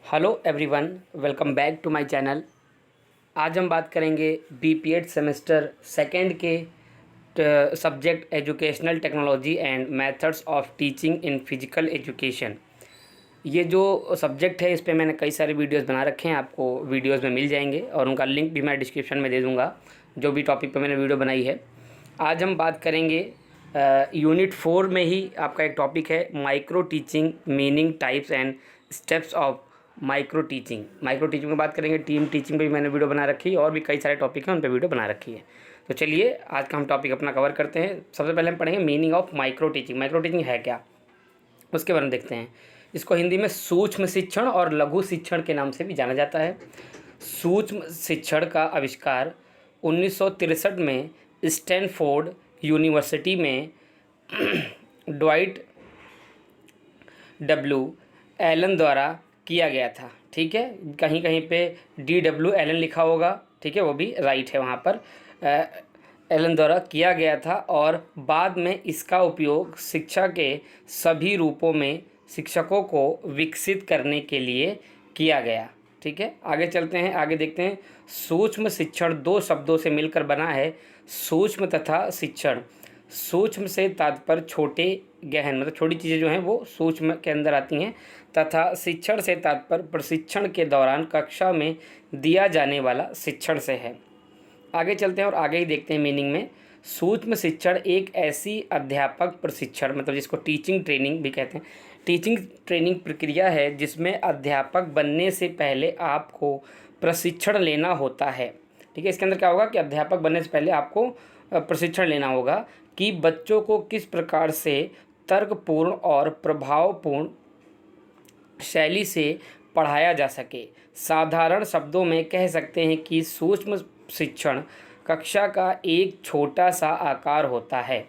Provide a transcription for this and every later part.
Hello everyone, welcome back to my channel. आज हम बात करेंगे बीपीएड सेमेस्टर सेकंड के subject educational technology and methods of teaching in physical education. ये जो सब्जेक्ट है इस पे मैंने कई सारे वीडियोस बना रखे हैं, आपको वीडियोस में मिल जाएंगे और उनका लिंक भी मैं डिस्क्रिप्शन में दे दूँगा, जो भी टॉपिक पे मैंने वीडियो बनाई है। आज हम बात करेंगे यूनिट 4 में ही आपका एक टॉपिक है micro teaching, meaning, types and steps of micro teaching में बात करेंगे। टीम टीचिंग पे भी मैंने वीडियो बना रखी है और भी कई सारे टॉपिक हैं, उन पे वीडियो बना रखी है। तो चलिए आज का हम टॉपिक अपना कवर करते हैं। सबसे पहले हम पढ़ेंगे meaning of micro teaching. Micro teaching है क्या, उसके बारे में देखते हैं। इसको हिंदी में सूक्ष्म शिक्षण और लघु शिक्षण के नाम से भी जाना जाता है। सूक्ष्म शिक्षण का आविष्कार 1963 में स्टैनफोर्ड यूनिवर्सिटी में ड्वाइट डब्ल्यू एलन द्वारा किया गया था। ठीक है, कहीं कहीं पे DW एलन लिखा होगा, ठीक है, वो भी राइट है वहाँ पर। एलन द्वारा किया गया था और बाद में इसका उपयोग शिक्षा के सभी रूपों में शिक्षकों को विकसित करने के लिए किया गया। ठीक है, आगे चलते हैं, आगे देखते हैं। सूक्ष्म शिक्षण दो शब्दों से मिलकर बना है, सूक्ष्म तथा शिक्षण। सूक्ष्म से तात्पर्य छोटे गहन, मतलब छोटी चीज़ें जो हैं वो सूक्ष्म के अंदर आती हैं, तथा शिक्षण से तात्पर्य प्रशिक्षण के दौरान कक्षा में दिया जाने वाला शिक्षण से है। आगे चलते हैं और आगे ही देखते हैं मीनिंग में। सूक्ष्म शिक्षण एक ऐसी अध्यापक प्रशिक्षण, मतलब जिसको टीचिंग ट्रेनिंग भी कहते हैं, टीचिंग ट्रेनिंग प्रक्रिया है जिसमें अध्यापक बनने से पहले आपको प्रशिक्षण लेना होता है। ठीक है, इसके अंदर क्या होगा कि अध्यापक बनने से पहले आपको प्रशिक्षण लेना होगा कि बच्चों को किस प्रकार से तर्कपूर्ण और प्रभावपूर्ण शैली से पढ़ाया जा सके। साधारण शब्दों में कह सकते हैं कि सूक्ष्म शिक्षण कक्षा का एक छोटा सा आकार होता है।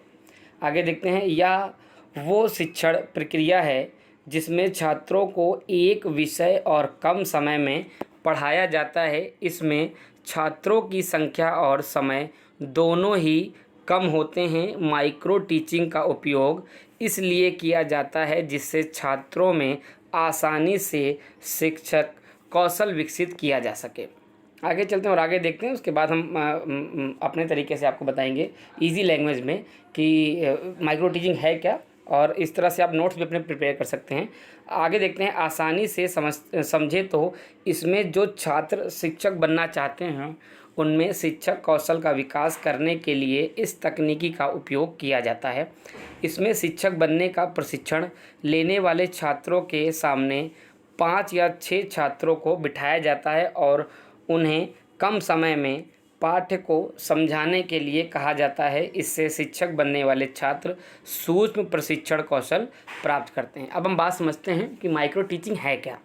आगे देखते हैं, यह वो शिक्षण प्रक्रिया है जिसमें छात्रों को एक विषय और कम समय में पढ़ाया जाता है। इसमें छात्रों की संख्या और समय दोनों ही कम होते हैं। माइक्रो टीचिंग का उपयोग इसलिए किया जाता है जिससे छात्रों में आसानी से शिक्षक कौशल विकसित किया जा सके। आगे चलते हैं और आगे देखते हैं, उसके बाद हम अपने तरीके से आपको बताएंगे इजी लैंग्वेज में कि माइक्रो टीचिंग है क्या, और इस तरह से आप नोट्स भी अपने प्रिपेयर कर सकते हैं। आगे देखते हैं, आसानी से समझे तो इसमें जो छात्र शिक्षक बनना चाहते हैं उनमें शिक्षक कौशल का विकास करने के लिए इस तकनीकी का उपयोग किया जाता है। इसमें शिक्षक बनने का प्रशिक्षण लेने वाले छात्रों के सामने 5 या 6 छात्रों को बिठाया जाता है और उन्हें कम समय में पाठ्य को समझाने के लिए कहा जाता है। इससे शिक्षक बनने वाले छात्र सूक्ष्म प्रशिक्षण कौशल प्राप्त करते हैं। अब हम बात समझते हैं कि माइक्रो टीचिंग है क्या।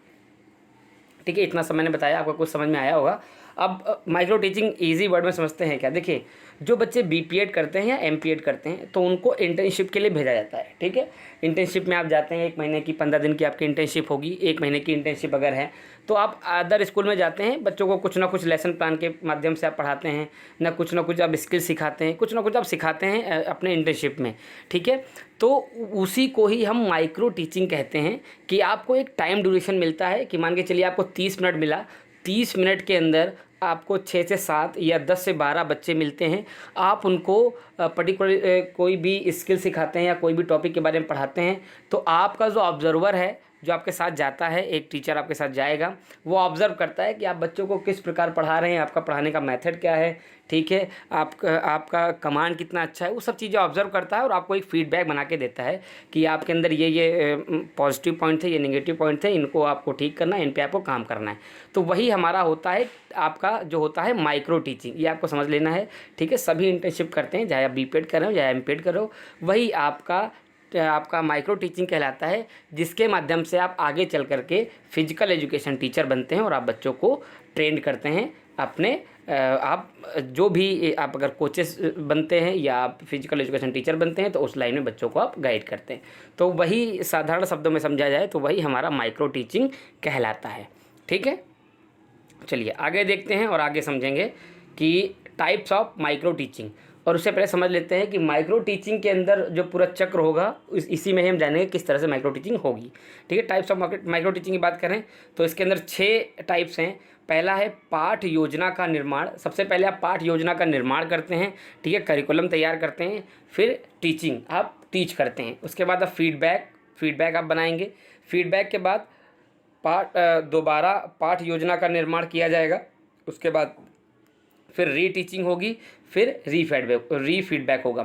ठीक है, इतना सब मैंने बताया, आपको कुछ समझ में आया होगा। अब माइक्रो टीचिंग इजी वर्ड में समझते हैं क्या। देखिए, जो बच्चे बीपीएड करते हैं या एमपीएड करते हैं तो उनको इंटर्नशिप के लिए भेजा जाता है। ठीक है, इंटर्नशिप में आप जाते हैं, 1 महीने की 15 दिन की आपकी इंटर्नशिप होगी। 1 महीने की इंटर्नशिप अगर है तो आप अदर स्कूल में जाते हैं, बच्चों को कुछ ना कुछ लेसन प्लान के माध्यम से आप पढ़ाते हैं, ना कुछ आप स्किल सिखाते हैं, कुछ ना कुछ आप सिखाते हैं अपने इंटर्नशिप में। ठीक है, तो उसी को ही हम माइक्रो टीचिंग कहते हैं कि आपको एक टाइम ड्यूरेशन मिलता है कि मान के चलिए आपको 30 मिनट मिला, 30 मिनट के अंदर आपको 6 से 7 या 10 से 12 बच्चे मिलते हैं। आप उनको पर्टिकुलर कोई भी स्किल सिखाते हैं या कोई भी टॉपिक के बारे में पढ़ाते हैं, तो आपका जो ऑब्जर्वर है, जो आपके साथ जाता है, एक टीचर आपके साथ जाएगा, वो ऑब्ज़र्व करता है कि आप बच्चों को किस प्रकार पढ़ा रहे हैं, आपका पढ़ाने का मेथड क्या है। ठीक है, आपका कमांड कितना अच्छा है, वो सब चीज़ें ऑब्ज़र्व करता है और आपको एक फीडबैक बना के देता है कि आपके अंदर ये पॉजिटिव पॉइंट थे, ये नेगेटिव पॉइंट थे, इनको आपको ठीक करना है, इन पे आपको काम करना है। तो वही हमारा होता है, आपका जो होता है माइक्रो टीचिंग, ये आपको समझ लेना है। ठीक है, सभी इंटर्नशिप करते हैं, चाहे आप बीपीएड कर रहे हो चाहे एमपीएड कर रहे हो, वही आपका माइक्रो टीचिंग कहलाता है, जिसके माध्यम से आप आगे चल करके फिजिकल एजुकेशन टीचर बनते हैं और आप बच्चों को ट्रेंड करते हैं अपने आप जो भी आप अगर कोचेस बनते हैं या आप फिजिकल एजुकेशन टीचर बनते हैं तो उस लाइन में बच्चों को आप गाइड करते हैं। तो वही साधारण शब्दों में समझा जाए तो वही हमारा माइक्रो टीचिंग कहलाता है। ठीक है, चलिए आगे देखते हैं और आगे समझेंगे कि टाइप्स ऑफ माइक्रो टीचिंग। और उससे पहले समझ लेते हैं कि माइक्रो टीचिंग के अंदर जो पूरा चक्र होगा इसी में हम जानेंगे किस तरह से माइक्रो टीचिंग होगी। ठीक है, टाइप्स ऑफ माइक्रो टीचिंग की बात करें तो इसके अंदर 6 टाइप्स हैं। पहला है पाठ योजना का निर्माण। सबसे पहले आप पाठ योजना का निर्माण करते हैं, ठीक है, करिकुलम तैयार करते हैं, फिर टीचिंग आप टीच करते हैं। उसके बाद आप फीडबैक आप बनाएंगे। फीडबैक के बाद दोबारा पाठ योजना का निर्माण किया जाएगा। उसके बाद फिर रीटीचिंग होगी, फिर रीफीडबैक होगा।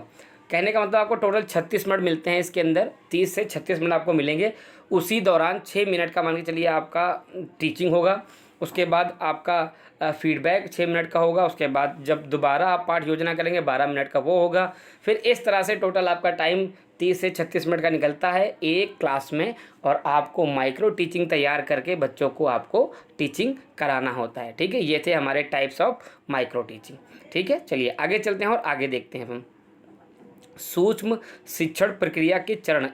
कहने का मतलब आपको टोटल 36 मिनट मिलते हैं इसके अंदर, 30 से 36 मिनट आपको मिलेंगे। उसी दौरान 6 मिनट का मान के चलिए आपका टीचिंग होगा। उसके बाद आपका फीडबैक 6 मिनट का होगा। उसके बाद जब दोबारा आप पाठ योजना करेंगे 12 मिनट का वो होगा। फिर इस तरह से टोटल आपका टाइम 30 से 36 मिनट का निकलता है एक क्लास में, और आपको माइक्रो टीचिंग तैयार करके बच्चों को आपको टीचिंग कराना होता है। ठीक है, ये थे हमारे टाइप्स ऑफ माइक्रो टीचिंग। ठीक है, चलिए आगे चलते हैं और आगे देखते हैं हम सूक्ष्म शिक्षण प्रक्रिया के चरण,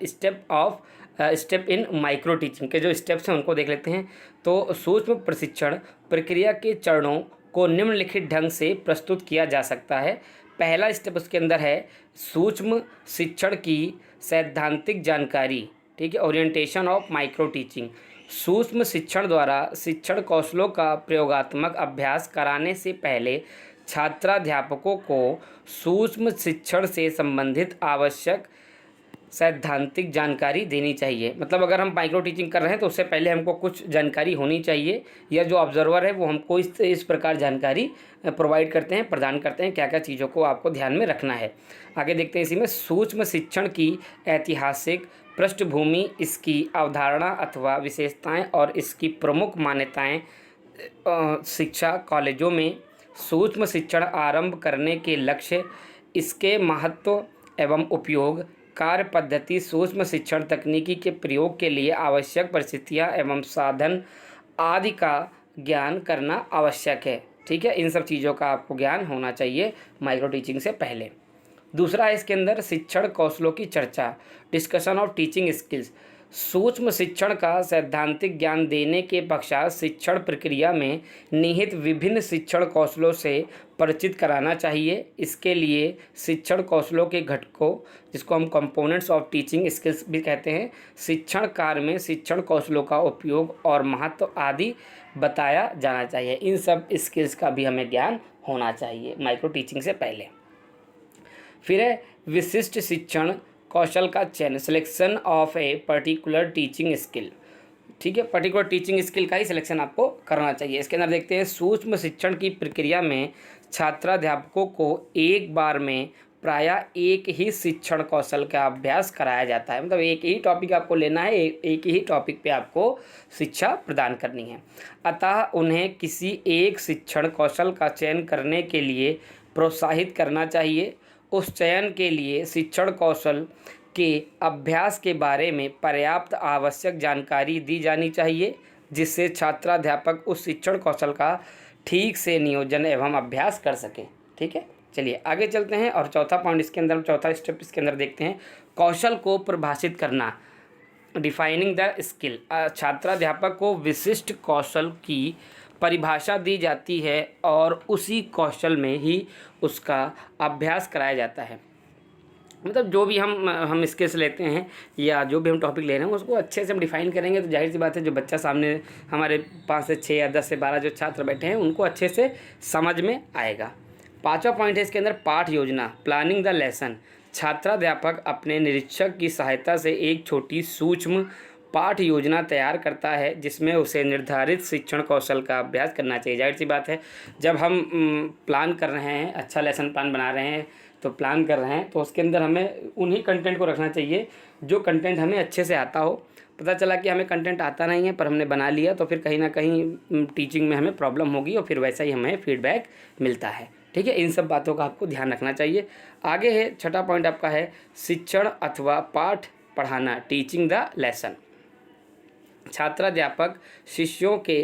स्टेप इन माइक्रो टीचिंग के जो स्टेप्स हैं उनको देख लेते हैं। तो सूक्ष्म प्रशिक्षण प्रक्रिया के चरणों को निम्नलिखित ढंग से प्रस्तुत किया जा सकता है। पहला स्टेप उसके अंदर है सूक्ष्म शिक्षण की सैद्धांतिक जानकारी, ठीक है, ओरिएंटेशन ऑफ माइक्रो टीचिंग। सूक्ष्म शिक्षण द्वारा शिक्षण कौशलों का प्रयोगात्मक अभ्यास कराने से पहले छात्राध्यापकों को सूक्ष्म शिक्षण से संबंधित आवश्यक सैद्धांतिक जानकारी देनी चाहिए। मतलब अगर हम माइक्रो टीचिंग कर रहे हैं तो उससे पहले हमको कुछ जानकारी होनी चाहिए, या जो ऑब्जर्वर है वो हमको इस प्रकार जानकारी प्रोवाइड करते हैं, प्रदान करते हैं, क्या क्या चीज़ों को आपको ध्यान में रखना है। आगे देखते हैं इसी में सूक्ष्म शिक्षण की ऐतिहासिक पृष्ठभूमि, इसकी अवधारणा अथवा विशेषताएं और इसकी प्रमुख मान्यताएं। शिक्षा कॉलेजों में सूक्ष्म शिक्षण आरंभ करने के लक्ष्य, इसके महत्व एवं उपयोग, कार्य पद्धति, सूक्ष्म शिक्षण तकनीकी के प्रयोग के लिए आवश्यक परिस्थितियां एवं साधन आदि का ज्ञान करना आवश्यक है। ठीक है, इन सब चीज़ों का आपको ज्ञान होना चाहिए माइक्रो टीचिंग से पहले। दूसरा है इसके अंदर शिक्षण कौशलों की चर्चा, डिस्कशन ऑफ टीचिंग स्किल्स। सूक्ष्म शिक्षण का सैद्धांतिक ज्ञान देने के पश्चात शिक्षण प्रक्रिया में निहित विभिन्न शिक्षण कौशलों से परिचित कराना चाहिए। इसके लिए शिक्षण कौशलों के घटकों, जिसको हम कंपोनेंट्स ऑफ टीचिंग स्किल्स भी कहते हैं, शिक्षण कार्य में शिक्षण कौशलों का उपयोग और महत्व आदि बताया जाना चाहिए। इन सब स्किल्स का भी हमें ज्ञान होना चाहिए माइक्रो टीचिंग से पहले। फिर है विशिष्ट शिक्षण कौशल का चयन, selection of a particular teaching skill. ठीक है, पर्टिकुलर टीचिंग स्किल का ही सिलेक्शन आपको करना चाहिए। इसके अंदर देखते हैं सूक्ष्म शिक्षण की प्रक्रिया में छात्राध्यापकों को एक बार में प्रायः एक ही शिक्षण कौशल का अभ्यास कराया जाता है। मतलब एक ही टॉपिक आपको लेना है, एक ही टॉपिक पे आपको शिक्षा प्रदान करनी है। अतः उन्हें किसी एक शिक्षण कौशल का चयन करने के लिए प्रोत्साहित करना चाहिए। उस चयन के लिए शिक्षण कौशल के अभ्यास के बारे में पर्याप्त आवश्यक जानकारी दी जानी चाहिए, जिससे छात्राध्यापक उस शिक्षण कौशल का ठीक से नियोजन एवं अभ्यास कर सके। ठीक है, चलिए आगे चलते हैं और चौथा पॉइंट इसके अंदर, चौथा स्टेप इसके अंदर देखते हैं कौशल को परिभाषित करना, डिफाइनिंग द स्किल। छात्राध्यापक को विशिष्ट कौशल की परिभाषा दी जाती है और उसी कौशल में ही उसका अभ्यास कराया जाता है। मतलब जो भी हम स्किल्स लेते हैं या जो भी हम टॉपिक ले रहे हैं उसको अच्छे से हम डिफ़ाइन करेंगे तो जाहिर सी बात है जो बच्चा सामने हमारे 5 से 6 या 10 से 12 जो छात्र बैठे हैं उनको अच्छे से समझ में आएगा। पांचवा पॉइंट है इसके अंदर पाठ योजना, प्लानिंग द लेसन। छात्राध्यापक अपने निरीक्षक की सहायता से एक छोटी सूक्ष्म पाठ योजना तैयार करता है जिसमें उसे निर्धारित शिक्षण कौशल का अभ्यास करना चाहिए। जाहिर सी बात है जब हम प्लान कर रहे हैं, अच्छा लेसन प्लान बना रहे हैं तो प्लान कर रहे हैं तो उसके अंदर हमें उन्हीं कंटेंट को रखना चाहिए जो कंटेंट हमें अच्छे से आता हो। पता चला कि हमें कंटेंट आता नहीं है पर हमने बना लिया तो फिर कहीं ना कहीं टीचिंग में हमें प्रॉब्लम होगी और फिर वैसा ही हमें फीडबैक मिलता है। ठीक है, इन सब बातों का आपको ध्यान रखना चाहिए। आगे है छठा पॉइंट आपका है शिक्षण अथवा पाठ पढ़ाना, टीचिंग द लेसन। छात्राध्यापक शिष्यों के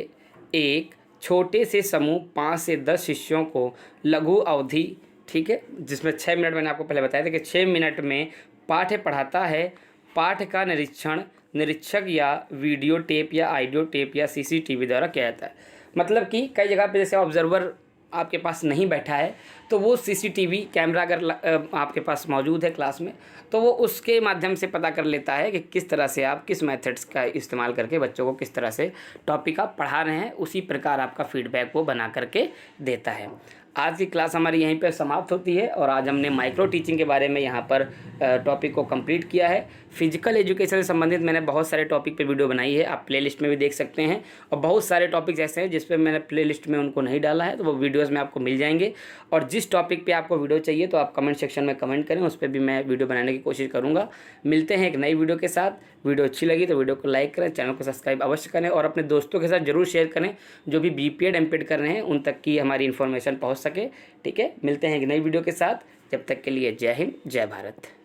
एक छोटे से समूह 5 से 10 शिष्यों को लघु अवधि, ठीक है, जिसमें 6 मिनट मैंने आपको पहले बताया था कि 6 मिनट में पाठ पढ़ाता है। पाठ का निरीक्षण निरीक्षक या वीडियो टेप या ऑडियो टेप या सीसीटीवी द्वारा किया जाता है। मतलब कि कई जगह पे जैसे ऑब्जर्वर आपके पास नहीं बैठा है तो वो सीसीटीवी कैमरा अगर आपके पास मौजूद है क्लास में तो वो उसके माध्यम से पता कर लेता है कि किस तरह से आप किस मेथड्स का इस्तेमाल करके बच्चों को किस तरह से टॉपिक आप पढ़ा रहे हैं, उसी प्रकार आपका फीडबैक वो बना करके देता है। आज की क्लास हमारी यहीं पर समाप्त होती है और आज हमने माइक्रो टीचिंग के बारे में यहाँ पर टॉपिक को कंप्लीट किया है। फिजिकल एजुकेशन से संबंधित मैंने बहुत सारे टॉपिक पे वीडियो बनाई है, आप प्लेलिस्ट में भी देख सकते हैं, और बहुत सारे टॉपिक्स ऐसे हैं जिस पे मैंने प्लेलिस्ट में उनको नहीं डाला है, तो वो वीडियोज़ में आपको मिल जाएंगे। और जिस टॉपिक पे आपको वीडियो चाहिए तो आप कमेंट सेक्शन में कमेंट करें, उस पर भी मैं वीडियो बनाने की कोशिश करूँगा। मिलते हैं एक नई वीडियो के साथ। वीडियो अच्छी लगी तो वीडियो को लाइक करें, चैनल को सब्सक्राइब अवश्य करें और अपने दोस्तों के साथ ज़रूर शेयर करें जो भी बीपीएड एमपीएड कर रहे हैं उन तक की हमारी इन्फॉर्मेशन पहुँच सके। ठीक है, मिलते हैं एक नई वीडियो के साथ। जब तक के लिए जय हिंद, जय भारत।